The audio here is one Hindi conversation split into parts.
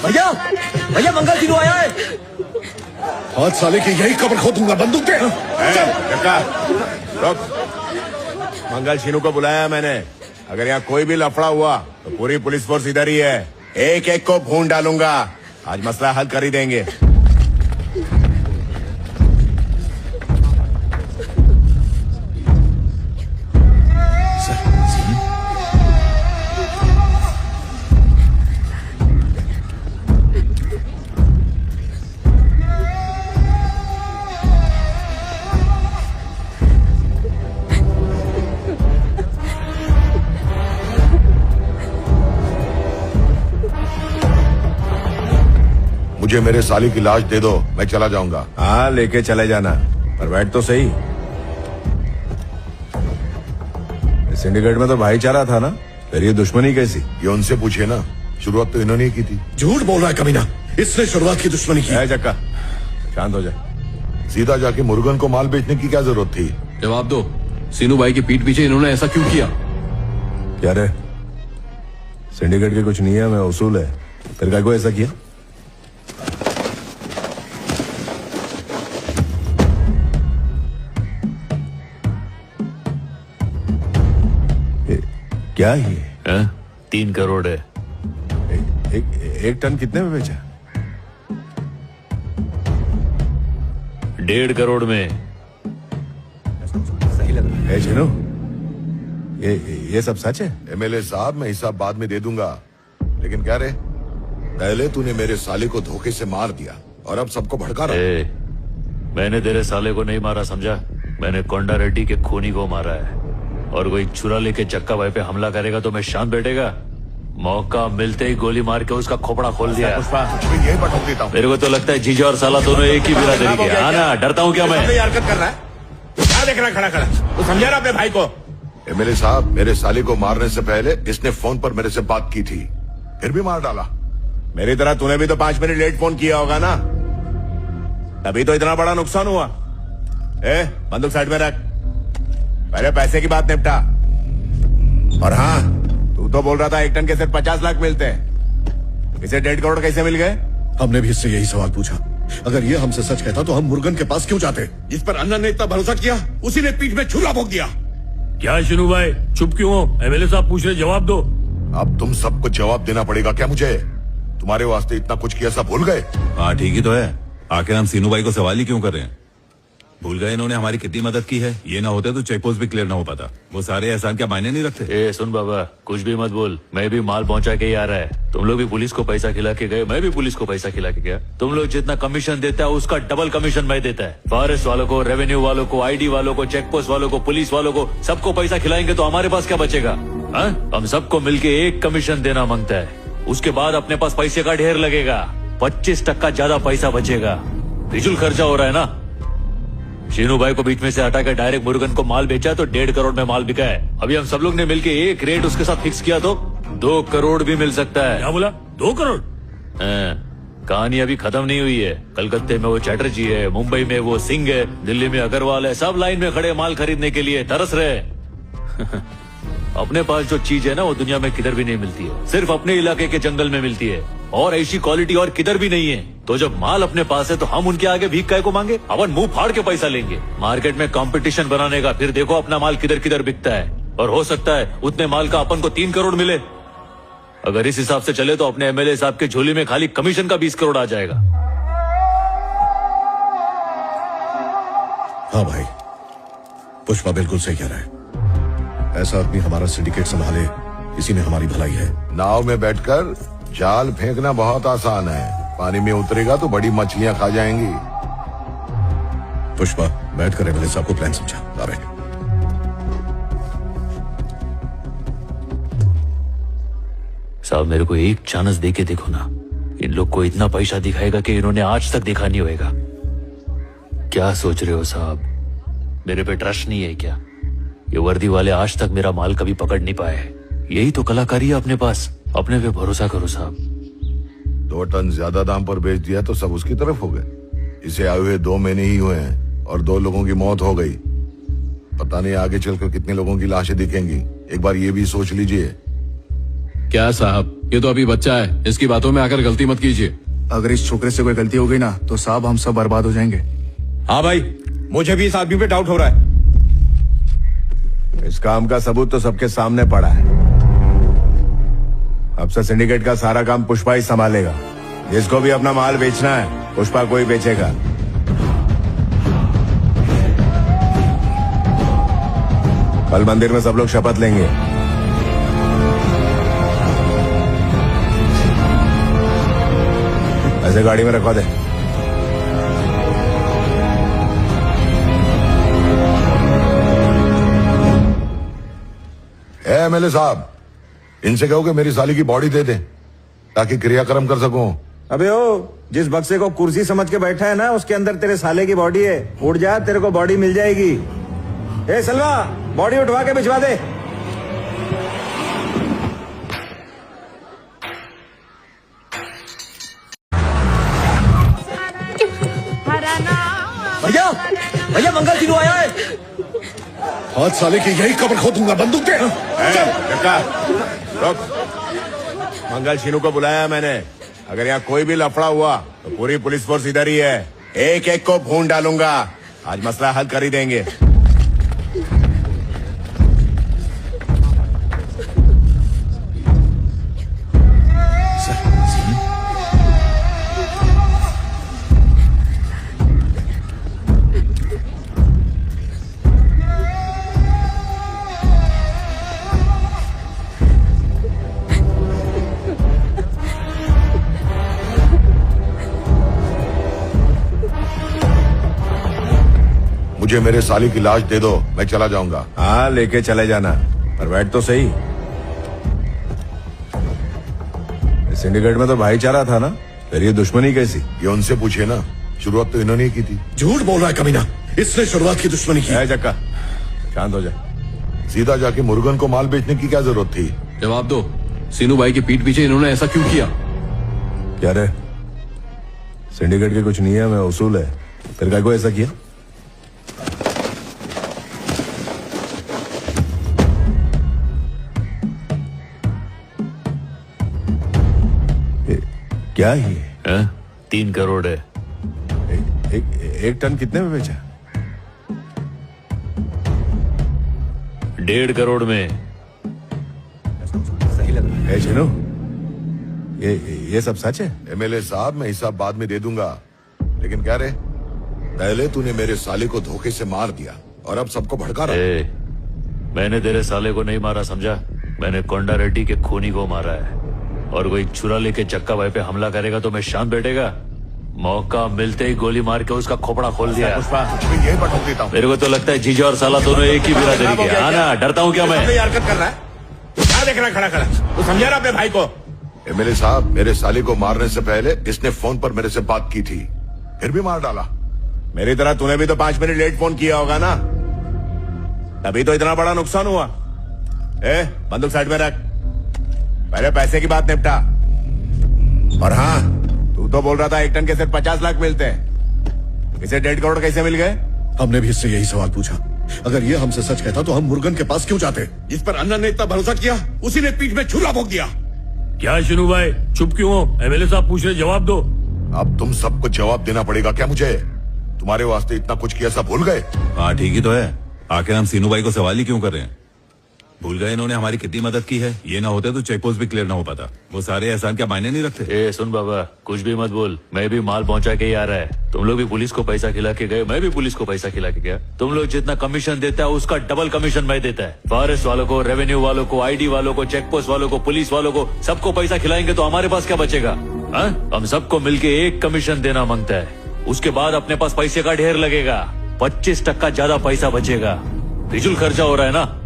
भैया भैया मंगलसिनु आया है। आज साले की यही कब्र खोदूंगा, बंदूक दे। चक्का रुक, मंगलसिनु को बुलाया मैंने। अगर यहाँ कोई भी लफड़ा हुआ तो पूरी पुलिस फोर्स इधर ही है, एक एक को भून डालूंगा। आज मसला हल कर ही देंगे। मुझे मेरे साली की लाश दे दो, मैं चला जाऊंगा। हाँ लेके चले जाना, पर बैठ तो सही। सिंडिकेट में तो भाईचारा था ना, फिर ये दुश्मनी कैसी? ये उनसे पूछिए ना, शुरुआत तो इन्होंने ही की थी। झूठ बोल रहा है कमीना, इसने शुरुआत की दुश्मनी की। चक्का शांत हो जा। सीधा जाके मुर्गन को माल बेचने की क्या जरूरत थी? जवाब दो, सीनू भाई की पीठ पीछे इन्होंने ऐसा क्यों किया? क्या रे, सिंडिकेट के कुछ नियम है, उसूल है, फिर क्या को ऐसा किया? क्या ये? 3 करोड़ है। एक टन कितने में बेचा? 1.5 करोड़ में। सही लग रहा है चिनू, ये सब सच है? एमएलए साहब, मैं हिसाब बाद में दे दूंगा, लेकिन क्या रे, पहले तूने मेरे साले को धोखे से मार दिया और अब सबको भड़का रहा है। मैंने तेरे साले को नहीं मारा, समझा? मैंने कोंडा रेड्डी के खूनी को मारा है। और कोई छुरा लेके चक्का भाई पे हमला करेगा तो मैं शांत बैठेगा? मौका मिलते ही गोली मार के उसका खोपड़ा खोल दिया। यही बटोक देता हूँ। मेरे को तो लगता है जीजा और साला दोनों एक ही बिरादरी के। हाँ ना, डरता हूँ क्या मैं? हरकत कर रहा है, क्या देख रहा खड़ा खड़ा? तू समझा रहा अपने भाई को? एमएलए साहब, मेरे साले को मारने से पहले इसने फोन पर मेरे से बात की थी, फिर भी मार डाला। मेरी तरह तूने भी तो 5 मिनट लेट फोन किया होगा ना, तभी तो इतना बड़ा नुकसान हुआ। बंदूक साइड में रख, पहले पैसे की बात निपटा। और हाँ, तू तो बोल रहा था 1 टन के सिर्फ 50 लाख मिलते हैं, इसे 1.5 करोड़ कैसे मिल गए? हमने भी इससे यही सवाल पूछा। अगर ये हमसे सच कहता तो हम मुर्गन के पास क्यों जाते? जिस पर अन्ना ने इतना भरोसा किया, उसी ने पीठ में छुरा भोंक दिया। क्या शिनू भाई, चुप क्यों हो? एमएलए साहब पूछ रहे, जवाब दो। अब तुम सबको जवाब देना पड़ेगा क्या मुझे? तुम्हारे वास्ते इतना कुछ किया, सब भूल गए? हाँ ठीक ही तो है, आखिर हम सीनू भाई को सवाल ही क्यों कर रहे हैं? भूल गए इन्होंने हमारी कितनी मदद की है? ये ना होते तो चेक पोस्ट भी क्लियर ना हो पाता। वो सारे एहसान क्या मायने नहीं रखते? सुन बाबा, कुछ भी मत बोल, मैं भी माल पहुंचा के ही आ रहा है। तुम लोग भी पुलिस को पैसा खिला के गए, मैं भी पुलिस को पैसा खिला के गया। तुम लोग जितना कमीशन देता है उसका डबल कमीशन मैं देता है। फॉरेस्ट वालों को, रेवेन्यू वालों को, आईडी वालों को, चेक पोस्ट वालों को, पुलिस वालों को, सबको पैसा खिलाएंगे तो हमारे पास क्या बचेगा? हम सबको मिलके 1 कमीशन देना मांगता है, उसके बाद अपने पास पैसे का ढेर लगेगा, 25% ज्यादा पैसा बचेगा। फिजूल खर्चा हो रहा है ना। शीनू भाई को बीच में से हटा कर डायरेक्ट मुर्गन को माल बेचा तो 1.5 करोड़ में माल बिका है। अभी हम सब लोग ने मिलके एक रेट उसके साथ फिक्स किया तो 2 करोड़ भी मिल सकता है। क्या बोला? 2 करोड़? कहानी अभी खत्म नहीं हुई है। कलकत्ते में वो चैटर्जी है, मुंबई में वो सिंह है, दिल्ली में अग्रवाल है, सब लाइन में खड़े माल खरीदने के लिए तरस रहे। अपने पास जो चीज है ना, वो दुनिया में किधर भी नहीं मिलती है, सिर्फ अपने इलाके के जंगल में मिलती है, और ऐसी क्वालिटी और किधर भी नहीं है। तो जब माल अपने पास है तो हम उनके आगे भीख काय को मांगे? अपन मुंह फाड़ के पैसा लेंगे। मार्केट में कंपटीशन बनाने का, फिर देखो अपना माल किधर किधर बिकता है। और हो सकता है उतने माल का अपन को 3 करोड़ मिले। अगर इस हिसाब से चले तो अपने एमएलए साहब के झोली में खाली कमीशन का 20 करोड़ आ जाएगा। हाँ भाई, पुष्पा बिल्कुल सही कह रहा है। ऐसा आदमी हमारा सिंडिकेट संभाले, इसी में हमारी भलाई है। नाव में बैठकर जाल फेंकना बहुत आसान है, पानी में उतरेगा तो बड़ी मछलियां खा जाएंगी। पुष्पा, बैठकर एमएलए साहब को प्लान समझा। आ बैठ। साहब, मेरे को एक चांस दे के देखो ना। इन लोग को इतना पैसा दिखाएगा कि इन्होंने आज तक देखा नहीं होगा। क्या सोच रहे हो साहब? मेरे पे ट्रस्ट नहीं है क्या? ये वर्दी वाले आज तक मेरा माल कभी पकड़ नहीं पाए। यही तो कलाकारी है अपने पास। अपने पे भरोसा करो साहब। 2 टन ज्यादा दाम पर बेच दिया तो सब उसकी तरफ हो गए। इसे आए हुए 2 महीने ही हुए हैं और 2 लोगों की मौत हो गई। पता नहीं आगे चलकर कितने लोगों की लाशें दिखेंगी। एक बार ये भी सोच लीजिए। क्या साहब, ये तो अभी बच्चा है, इसकी बातों में आकर गलती मत कीजिए। अगर इस छोकरे से कोई गलती हो गई ना तो साहब हम सब बर्बाद हो जाएंगे। हाँ भाई, मुझे भी इस आदमी पे डाउट हो रहा है। इस काम का सबूत तो सबके सामने पड़ा है। अब से सिंडिकेट का सारा काम पुष्पा ही संभालेगा। जिसको भी अपना माल बेचना है पुष्पा को ही बेचेगा। कल मंदिर में सब लोग शपथ लेंगे। ऐसे गाड़ी में रखवा दे। एमएलए साहब, इनसे कहो कि मेरी साली की बॉडी दे दें ताकि क्रियाक्रम कर सकूं। अबे ओ, जिस बक्से को कुर्सी समझ के बैठा है ना, उसके अंदर तेरे साले की बॉडी है। उठ जा, तेरे को बॉडी मिल जाएगी। ए सलवा, बॉडी उठवा के भिजवा दे। भैया, भैया मंगल सिन्हू आया है। आज साले की यही कब्र खोदूंगा, बंदूक दे। चक्का, रुक। मंगल सीनू को बुलाया मैंने। अगर यहाँ कोई भी लफड़ा हुआ तो पूरी पुलिस फोर्स इधर ही है। एक एक को भून डालूंगा। आज मसला हल कर ही देंगे। मुझे मेरे साली की लाश दे दो, मैं चला जाऊंगा। हाँ, लेके चले जाना, पर बैठ तो सही। सिंडिकेट में तो भाईचारा था ना, फिर ये दुश्मनी कैसी? ये उनसे पूछिए ना, शुरुआत तो इन्होंने ही की थी। झूठ बोल रहा है कमीना, इसने शुरुआत की दुश्मनी की। चक्का, शांत हो जा। सीधा जाके मुर्गन को माल बेचने की क्या जरूरत थी? जवाब दो, सीनू भाई की पीठ पीछे इन्होंने ऐसा क्यों किया? क्या रे, सिंडिकेट के कुछ नियम है, उसूल है, फिर काय को ऐसा किया? क्या ही है? 3 करोड़ है। एक टन कितने में बेचा? 1.5 करोड़ में। चिनू, ये सब सच है? एमएलए साहब, मैं हिसाब बाद में दे दूंगा, लेकिन क्या रे, पहले तूने मेरे साले को धोखे से मार दिया और अब सबको भड़का रहा है। मैंने तेरे साले को नहीं मारा, समझा? मैंने कोंडा रेड्डी के खूनी को मारा है। और कोई छुरा लेके चक्का भाई पे हमला करेगा तो मैं शांत बैठेगा? मौका मिलते ही गोली मार के उसका खोपड़ा खोल दिया। यही बटोक देता हूँ। मेरे को तो लगता है जीजा और साला दोनों एक ही बिरादरी के। हाँ ना, डरता हूँ क्या मैं? हरकत कर रहा है, क्या देख रहा खड़ा खड़ा? तू समझा रहा अपने भाई को? एमएलए साहब, मेरे साले को मारने से पहले इसने फोन पर मेरे से बात की थी, फिर भी मार डाला। मेरी तरह तूने भी तो 5 मिनट लेट फोन किया होगा ना, तभी तो इतना बड़ा नुकसान हुआ। बंदूक साइड में रख, पहले पैसे की बात निपटा। और हाँ, तू तो बोल रहा था 1 टन के सिर्फ 50 लाख मिलते हैं, इसे 1.5 करोड़ कैसे मिल गए? हमने भी इससे यही सवाल पूछा। अगर ये हमसे सच कहता तो हम मुर्गन के पास क्यों जाते? जिस पर अन्ना ने इतना भरोसा किया, उसी ने पीठ में छुरा भोंक दिया। क्या शिनू भाई, चुप क्यों हो? एमएलए साहब पूछ रहे, जवाब दो। अब तुम सबको जवाब देना पड़ेगा क्या मुझे? तुम्हारे वास्ते इतना कुछ किया, सब भूल गए? हाँ ठीक ही तो है, आखिर हम सीनू भाई को सवाल ही क्यों कर रहे हैं? भूल गए इन्होंने हमारी कितनी मदद की है? ये ना होते तो चेक पोस्ट भी क्लियर ना हो पाता। वो सारे एहसान क्या मायने नहीं रखते? सुन बाबा, कुछ भी मत बोल। मैं भी माल पहुंचा के ही आ रहा है। तुम लोग भी पुलिस को पैसा खिला के गए, मैं भी पुलिस को पैसा खिला के गया। तुम लोग जितना कमीशन देता है उसका डबल कमीशन मैं देता है। फॉरेस्ट वालों को, रेवेन्यू वालों को, आईडी वालों को, चेक पोस्ट वालों को, पुलिस वालों को, सबको पैसा खिलाएंगे तो हमारे पास क्या बचेगा? हम सबको मिलके 1 कमीशन देना मांगता है, उसके बाद अपने पास पैसे का ढेर लगेगा। 25% ज्यादा पैसा बचेगा। फिजूल खर्चा हो रहा है ना।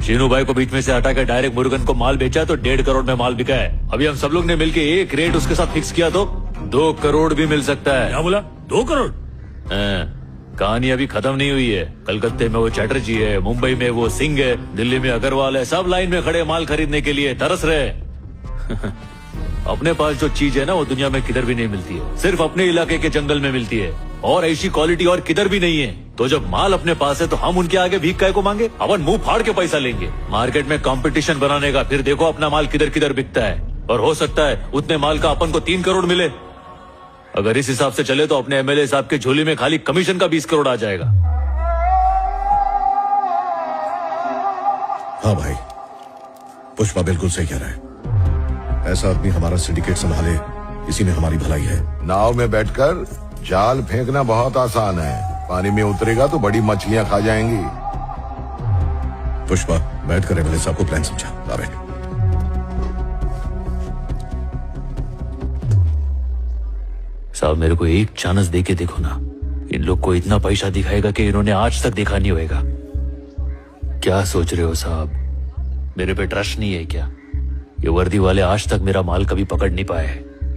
शीनू भाई को बीच में से हटा के डायरेक्ट मुर्गन को माल बेचा तो 1.5 करोड़ में माल बिका है। अभी हम सब लोग ने मिलके एक रेट उसके साथ फिक्स किया तो 2 करोड़ भी मिल सकता है। क्या बोला? 2 करोड़? कहानी अभी खत्म नहीं हुई है। कलकत्ते में वो चैटर्जी है, मुंबई में वो सिंह है, दिल्ली में अग्रवाल है, सब लाइन में खड़े माल खरीदने के लिए तरस रहे। अपने पास जो चीज है ना, वो दुनिया में किधर भी नहीं मिलती है, सिर्फ अपने इलाके के जंगल में मिलती है। और ऐसी क्वालिटी और किधर भी नहीं है। तो जब माल अपने पास है तो हम उनके आगे भीख काय को मांगे? अपन मुंह फाड़ के पैसा लेंगे। मार्केट में कंपटीशन बनाने का, फिर देखो अपना माल किधर किधर बिकता है। और हो सकता है उतने माल का अपन को 3 करोड़ मिले। अगर इस हिसाब से चले तो अपने एमएलए साहब के झोली में खाली कमीशन का 20 करोड़ आ जाएगा। हाँ भाई, पुष्पा बिल्कुल सही कह रहा है। ऐसा आदमी हमारा सिंडिकेट संभाले, इसी में हमारी भलाई है। नाव में बैठकर जाल फेंकना बहुत आसान है, पानी में उतरेगा तो बड़ी मछलियां खा जाएंगी। पुष्पा, बैठकर एमएलए साहब को प्लान समझा। आ बैठ। साहब मेरे को एक चांस दे के देखो ना। इन लोग को इतना पैसा दिखाएगा कि इन्होंने आज तक देखा नहीं होगा। क्या सोच रहे हो साहब? मेरे पे ट्रस्ट नहीं है क्या? ये वर्दी वाले आज तक मेरा माल कभी पकड़ नहीं पाए।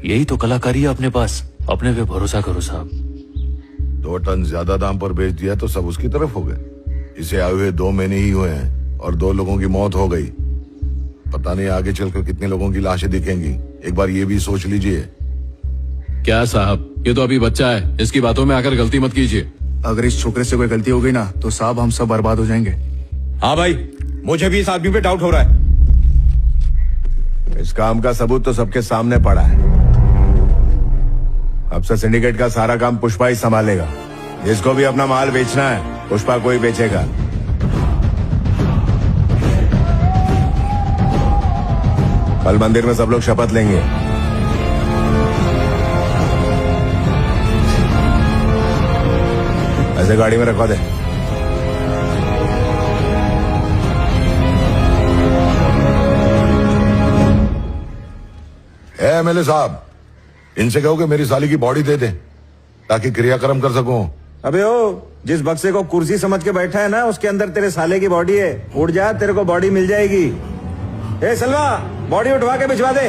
यही तो कलाकारी है अपने पास। अपने पे भरोसा करो साहब। 2 टन ज्यादा दाम पर बेच दिया तो सब उसकी तरफ हो गए। इसे आए हुए 2 महीने ही हुए हैं और 2 लोगों की मौत हो गई। पता नहीं आगे चलकर कितने लोगों की लाशें दिखेंगी। एक बार ये भी सोच लीजिए। क्या साहब, ये तो अभी बच्चा है, इसकी बातों में आकर गलती मत कीजिए। अगर इस छोकरे से कोई गलती हो गई ना तो साहब हम सब बर्बाद हो जाएंगे। हाँ भाई, मुझे भी इस आदमी पे डाउट हो रहा है। इस काम का सबूत तो सबके सामने पड़ा है। अब से सिंडिकेट का सारा काम पुष्पा ही संभालेगा। जिसको भी अपना माल बेचना है पुष्पा को ही बेचेगा। कल मंदिर में सब लोग शपथ लेंगे। ऐसे गाड़ी में रखवा दे। एमएलए साहब, इनसे कहो कि मेरी साली की बॉडी दे दें ताकि क्रियाक्रम कर सकूं। अबे ओ, जिस बक्से को कुर्सी समझ के बैठा है ना, उसके अंदर तेरे साले की बॉडी है। उठ जा, तेरे को बॉडी मिल जाएगी। ए सलवा, बॉडी उठवा के भिजवा दे।